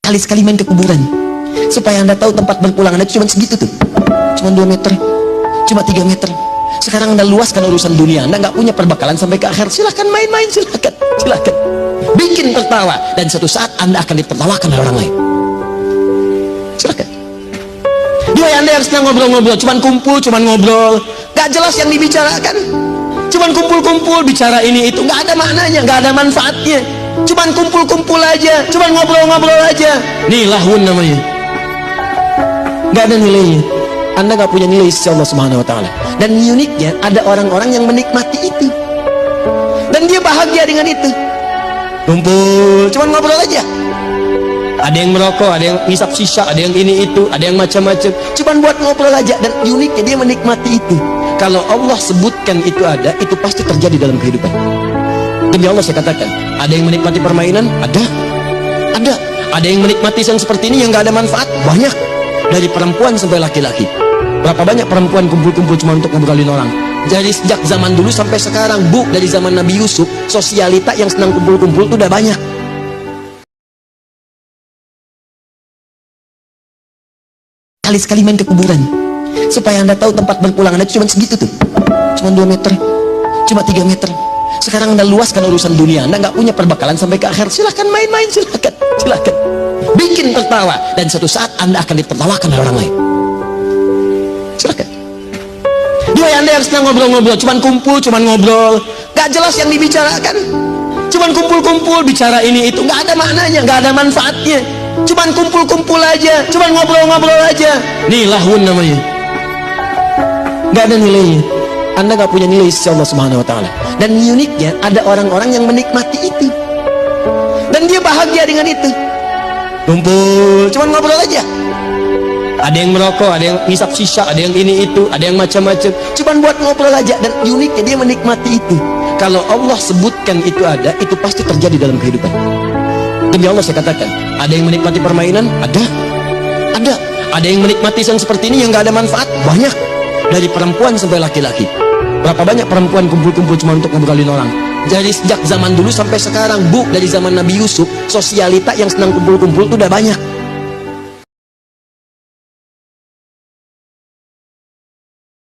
Sekali-sekali main ke kuburan, supaya Anda tahu tempat berpulang Anda cuma segitu tuh, cuma 2 meter, cuma 3 meter. Sekarang Anda luaskan urusan dunia, Anda nggak punya perbekalan sampai ke akhir. Silahkan main-main, silahkan, silahkan bikin tertawa, dan suatu saat Anda akan ditertawakan oleh orang lain. Silahkan. Dua, Anda yang senang ngobrol-ngobrol, cuman kumpul, cuman ngobrol, gak jelas yang dibicarakan, cuman kumpul-kumpul bicara ini itu, nggak ada maknanya, nggak ada manfaatnya, cuman kumpul-kumpul aja, cuman ngobrol-ngobrol aja. Nih lahun namanya, nggak ada nilainya. Anda nggak punya nilai sisi Allah Subhanahu Wa Taala. Dan uniknya ada orang-orang yang menikmati itu, dan dia bahagia dengan itu. Kumpul, cuman ngobrol aja. Ada yang merokok, ada yang ngisap sisa, ada yang ini itu, ada yang macam-macam, cuman buat ngobrol aja. Dan uniknya dia menikmati itu. Kalau Allah sebutkan itu ada, itu pasti terjadi dalam kehidupan. Demi Allah saya katakan, ada yang menikmati permainan, ada. Ada yang menikmati yang seperti ini yang nggak ada manfaat, banyak. Dari perempuan sampai laki-laki. Berapa banyak perempuan kumpul-kumpul cuma untuk ngobrolin orang. Jadi sejak zaman dulu sampai sekarang, Bu, dari zaman Nabi Yusuf, sosialita yang senang kumpul-kumpul itu udah banyak. Sekali-sekali main ke kuburan, supaya Anda tahu tempat berpulang Anda cuma segitu tuh, cuma 2 meter, cuma 3 meter. Sekarang Anda luaskan urusan dunia, Anda nggak punya perbekalan sampai ke akhir. Silahkan main-main, silahkan, silahkan bikin tertawa, dan suatu saat Anda akan ditertawakan oleh orang lain. Silahkan. Dua, Anda yang senang ngobrol-ngobrol, cuman kumpul, cuman ngobrol, gak jelas yang dibicarakan, cuman kumpul-kumpul bicara ini itu, nggak ada maknanya, nggak ada manfaatnya, cuman kumpul-kumpul aja, cuman ngobrol-ngobrol aja. Nih lahun namanya, nggak ada nilainya. Anda nggak punya nilai sisi Allah Subhanahu Wa Taala. Dan uniknya ada orang-orang yang menikmati itu, dan dia bahagia dengan itu. Kumpul, cuman ngobrol aja. Ada yang merokok, ada yang ngisap sisa, ada yang ini itu, ada yang macam-macam, cuman buat ngobrol aja. Dan uniknya dia menikmati itu. Kalau Allah sebutkan itu ada, itu pasti terjadi dalam kehidupan. Demi Allah saya katakan, ada yang menikmati permainan, ada. Ada yang menikmati yang seperti ini yang nggak ada manfaat, banyak. Dari perempuan sampai laki-laki. Berapa banyak perempuan kumpul-kumpul cuma untuk ngobrolin orang. Jadi sejak zaman dulu sampai sekarang, Bu, dari zaman Nabi Yusuf, sosialita yang senang kumpul-kumpul itu udah banyak.